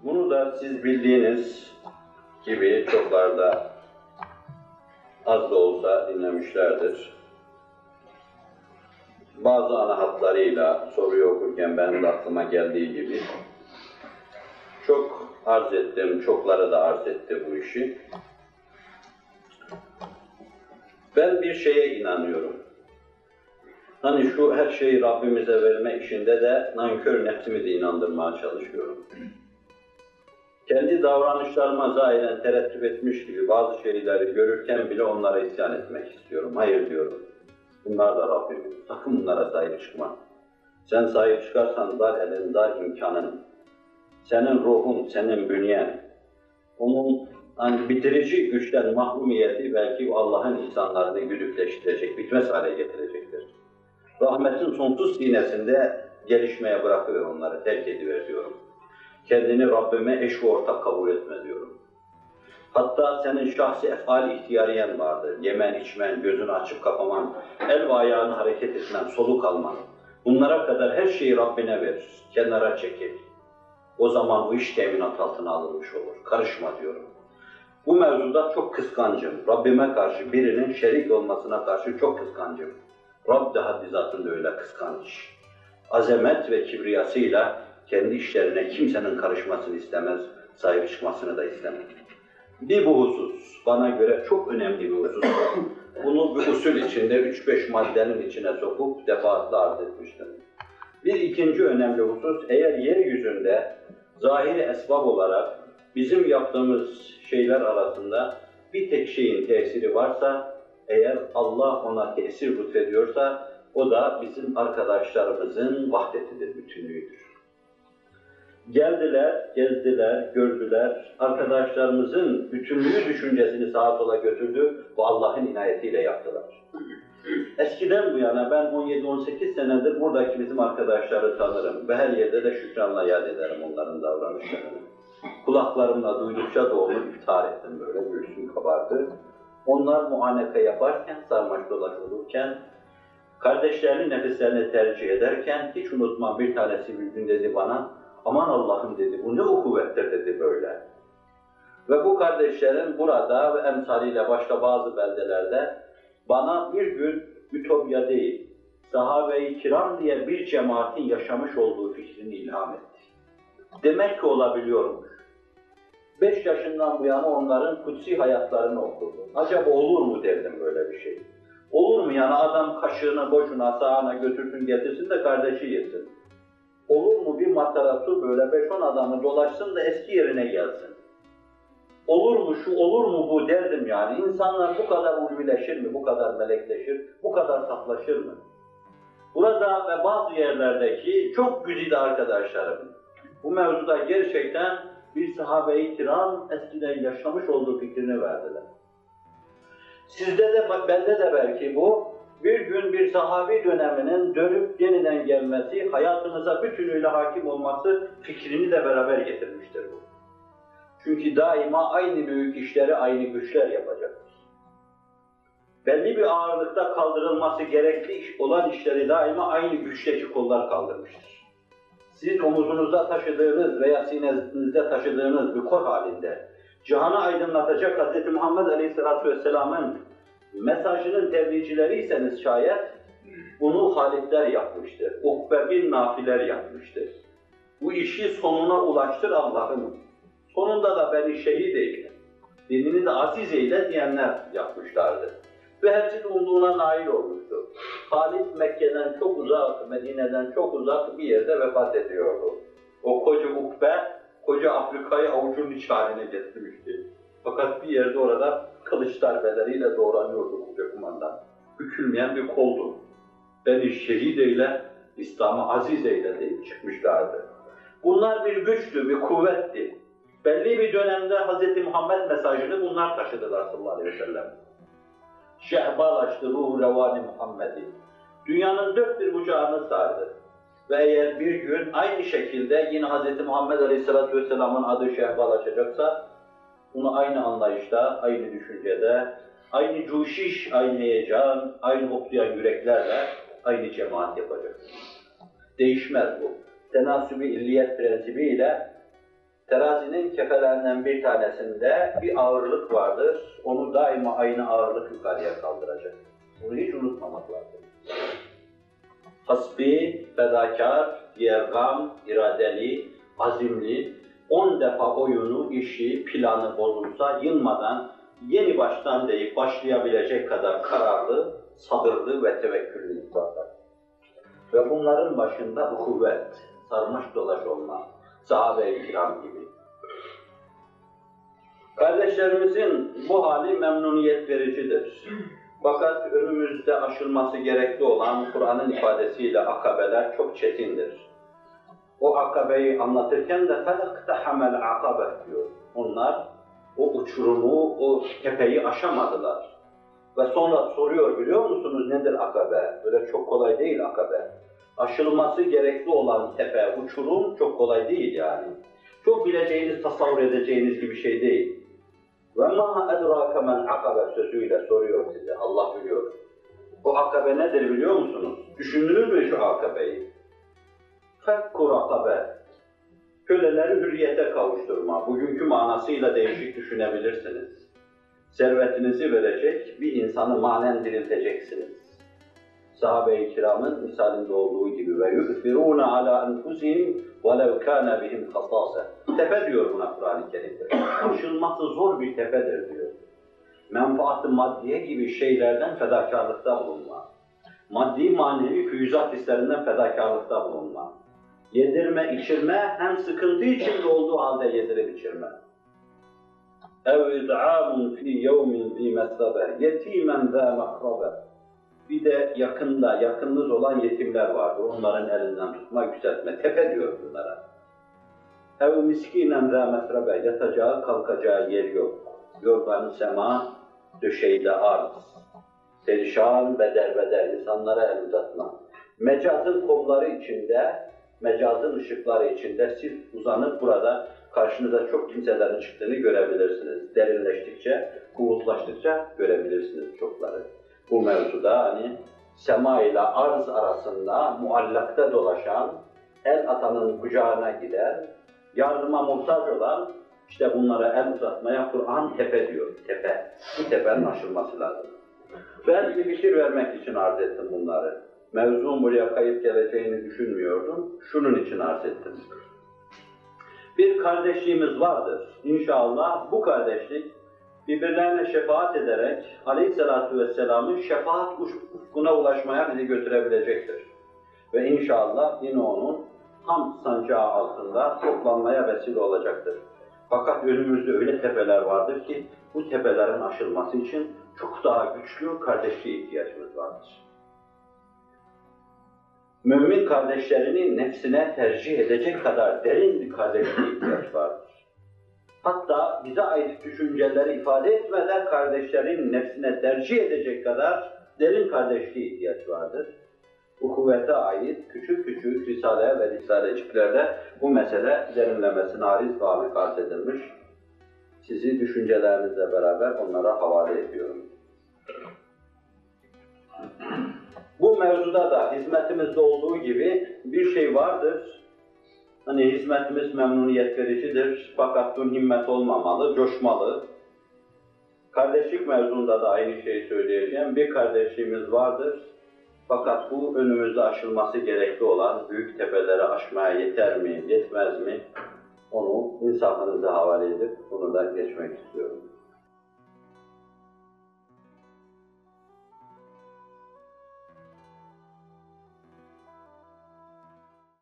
Bunu da siz bildiğiniz gibi çoklar da az da olsa dinlemişlerdir. Bazı ana hatlarıyla soruyu okurken benim de aklıma geldiği gibi çok arz ettim, çokları da arz etti bu işi. Ben bir şeye inanıyorum. Hani şu her şeyi Rabbimize verme işinde de nankör nefsimi de inandırmaya çalışıyorum. Kendi davranışlarıma zahiren terettüp etmiş gibi bazı şeyleri görürken bile onlara isyan etmek istiyorum. Hayır diyorum. Bunlar da Rabbimiz. Sakın bunlara sahip çıkma. Sen sahip çıkarsan dar elin, dar imkanın. Senin ruhun, senin bünyen. Onun hani bitirici güçten mahrumiyeti belki Allah'ın insanlarını güdükleştirecek, bitmez hale getirecektir. Rahmetin sonsuz sinesinde gelişmeye bırakıyor onları, terk ediver diyorum. Kendini Rabbime eş ve ortak kabul etme diyorum. Hatta senin şahsi efal ihtiyariyen vardır. Yemen, içmen, gözünü açıp kapaman, el ve ayağını hareket etmen, soluk alman. Bunlara kadar her şeyi Rabbine ver, kenara çekil. O zaman bu iş teminat altına alınmış olur. Karışma diyorum. Bu mevzuda çok kıskancım. Rabbime karşı birinin şerik olmasına karşı çok kıskancım. Rab de haddi zatında öyle kıskanç. Azamet ve kibriyasıyla kendi işlerine kimsenin karışmasını istemez, sahip çıkmasını da istemez. Bir bu husus, bana göre çok önemli bir husus. Bunu bir usul içinde 3-5 maddenin içine sokup defaatle arz etmiştim. Bir ikinci önemli husus, eğer yeryüzünde zahiri esbab olarak bizim yaptığımız şeyler arasında bir tek şeyin tesiri varsa, eğer Allah ona tesir lütfediyorsa, o da bizim arkadaşlarımızın vahdetidir, bütünlüğüdür. Geldiler, gezdiler, gördüler, arkadaşlarımızın bütünlüğü düşüncesini sağa sola götürdü ve Allah'ın inayetiyle yaptılar. Eskiden bu yana ben 17-18 senedir buradaki bizim arkadaşları tanırım ve her yerde de şükranla yad ederim onların davranışlarını. Kulaklarımla duydukça da onu iftihar ettim, böyle göğsüm kabardı. Onlar muhaneke yaparken, sarmaş dolaş olurken, kardeşlerinin nefislerini tercih ederken hiç unutmam, bir tanesi bir gün dedi bana, aman Allah'ım dedi, bu ne o kuvvettir dedi böyle. Ve bu kardeşlerim burada ve emsaliyle başka bazı beldelerde bana bir gün Ütopya değil, sahabe-i kiram diye bir cemaatin yaşamış olduğu fikrini ilham etti. Demek ki olabiliyormuş. 5 yaşından bu yana onların kutsi hayatlarını okudum. Acaba olur mu derdim böyle bir şey. Olur mu yani adam kaşığını boşuna sağına götürsün getirsin de kardeşi yesin. Olur mu bir matarası böyle 5-10 adamı dolaşsın da eski yerine gelsin. Olur mu şu, olur mu bu derdim yani. İnsanlar bu kadar ulvileşir mi, bu kadar melekleşir, bu kadar saflaşır mı? Burada ve bazı yerlerdeki çok güzide arkadaşlarım, bu mevzuda gerçekten bir sahabe-i kiram eskiden yaşamış olduğu fikrini verdiler. Sizde de, bende de belki bu, bir gün bir sahabi döneminin dönüp yeniden gelmesi, hayatınıza bütünüyle hakim olması fikrini de beraber getirmiştir bu. Çünkü daima aynı büyük işleri aynı güçler yapacaktır. Belli bir ağırlıkta kaldırılması gerekli olan işleri daima aynı güçteki kollar kaldırmıştır. Siz omuzunuzda taşıdığınız veya sinenizde taşıdığınız bir kol halinde cihanı aydınlatacak Hz. Muhammed Aleyhisselatü Vesselam'ın mesajının tebliğcileriyseniz şayet bunu Halitler yapmıştır. Ukbe bin Nafiler yapmıştır. Bu işi sonuna ulaştır Allah'ın. Sonunda da beni şehit eyle, dinini de aziz eyle diyenler yapmışlardı. Ve hepsi de umduğuna nail olmuştu. Halit Mekke'den çok uzak, Medine'den çok uzak bir yerde vefat ediyordu. O koca Ukbe, koca Afrika'yı avucunun iç haline getirmişti. Fakat bir yerde orada kılıç darbeleriyle doğranıyordu koca kumandan. Bükülmeyen bir koldu. Beni şehit eyle, İslam'ı aziz eyle deyip çıkmışlardı. Bunlar bir güçtü, bir kuvvetti. Belli bir dönemde Hz. Muhammed mesajını bunlar taşıdılar sallallahu aleyhi ve sellem. Şehbalaştı ruhu revani Muhammed'i. Dünyanın dört bir bucağını sardı. Ve eğer bir gün aynı şekilde yine Hz. Muhammed Aleyhisselatü Vesselam'ın adı şehbalaşacaksa, bunu aynı anlayışta, aynı düşüncede, aynı cuşiş, aynı heyecan, aynı okuyan yüreklerle aynı cemaat yapacak. Değişmez bu. Tenasüb-i illiyet prensibiyle Terazinin kefelerinden bir tanesinde bir ağırlık vardır. Onu daima aynı ağırlık yukarıya kaldıracak. Bunu hiç unutmamak lazım. Hasbi, fedakar, yergam, iradeli, azimli, 10 defa oyunu, işi, planı bozulsa yılmadan yeni baştan deyip başlayabilecek kadar kararlı, sabırlı ve tevekküllü insanlar. Ve bunların başında bu kuvvet, sarmaş dolaş olma, sahabe-i kiram gibi. Kardeşlerimizin bu hali memnuniyet vericidir. Fakat önümüzde aşılması gerekli olan Kur'an'ın ifadesiyle akabeler çok çetindir. O akabeyi anlatırken de فَلَقْتَحَمَ الْعَقَبَ diyor. Onlar o uçurumu, o tepeyi aşamadılar. Ve sonra soruyor, biliyor musunuz nedir akabe? Böyle çok kolay değil akabe. Aşılması gerekli olan tepe, uçurum çok kolay değil yani. Çok bileceğiniz, tasavvur edeceğiniz gibi şey değil. وَمَا اَدْرَاكَ مَنْ akabe sözüyle soruyor size, Allah biliyor. O akabe nedir biliyor musunuz? Düşündünüz mü şu akabeyi? فَكُّ rakabe. Köleleri hürriyete kavuşturma. Bugünkü manasıyla değişik düşünebilirsiniz. Servetinizi verecek, bir insanı manen dirilteceksiniz. Sahabe-i kiramın misalinde olduğu gibi ve yu'thirûne alâ enfusihim velev kâne bihim hasâse. Tepe diyor buna Kur'an-ı Kerim'de. Aşılması zor bir tepedir diyor. Menfaat-ı maddiye gibi şeylerden fedakarlıkta bulunma. Maddi manevi füyüzat hislerinden fedakarlıkta bulunma. Yedirme, içirme, hem sıkıntı içinde olduğu halde yedirip içirme. اَوْ اِدْعَامٌ ف۪ي يَوْمٍ ذ۪ي مَسْرَبَ يَت۪يمًا ذَا مَقْرَبَ. Bir de yakınınız olan yetimler vardır. Onların elinden tutma, yükseltme. Tepe diyor bunlara. اَوْ مِسْك۪ينًا ذَا مَسْرَبَ. Yatacağı, kalkacağı yer yok. Yorganı sema, döşeği de arz. Perişan, beder insanlara el uzatma. Mecazın kolları içinde, mecazın ışıkları içinde siz uzanıp burada karşınıza çok kimselerin çıktığını görebilirsiniz. Derinleştikçe, kuvvetlaştıkça görebilirsiniz çokları. Bu mevzuda hani sema ile arz arasında muallakta dolaşan, el atanın kucağına gider, yardıma muhtaç olan, işte bunlara el uzatmaya Kur'an tepe diyor, tepe. Bu tepenin aşılması lazım. Ben bir fikir vermek için arz ettim bunları. Mevzum buraya kayıp geleceğini düşünmüyordum, şunun için arz ettim. Bir kardeşliğimiz vardır. İnşallah bu kardeşlik birbirlerine şefaat ederek Aleyhisselatü Vesselam'ın şefaat ufkuna ulaşmaya bizi götürebilecektir. Ve inşallah yine onun tam sancağı altında toplanmaya vesile olacaktır. Fakat önümüzde öyle tepeler vardır ki bu tepelerin aşılması için çok daha güçlü kardeşliğe ihtiyacımız vardır. Mümin kardeşlerini nefsine tercih edecek kadar derin bir kardeşliğe ihtiyaç vardır. Hatta bize ait düşünceleri ifade etmeden kardeşlerin nefsine tercih edecek kadar derin kardeşliğe ihtiyaç vardır. Bu kuvvete ait küçük küçük risale ve risaleciklerde bu mesele derinlemesine ariz ve amik arz edilmiş. Sizi düşüncelerinizle beraber onlara havale ediyorum. Bu mevzuda da hizmetimizde olduğu gibi bir şey vardır. Hani hizmetimiz memnuniyet vericidir fakat bu himmet olmamalı, coşmalı. Kardeşlik mevzunda da aynı şeyi söyleyeceğim. Bir kardeşliğimiz vardır fakat bu önümüzde aşılması gerekli olan büyük tepeleri aşmaya yeter mi, yetmez mi? Onu insafınıza havale edip bunu da geçmek istiyorum.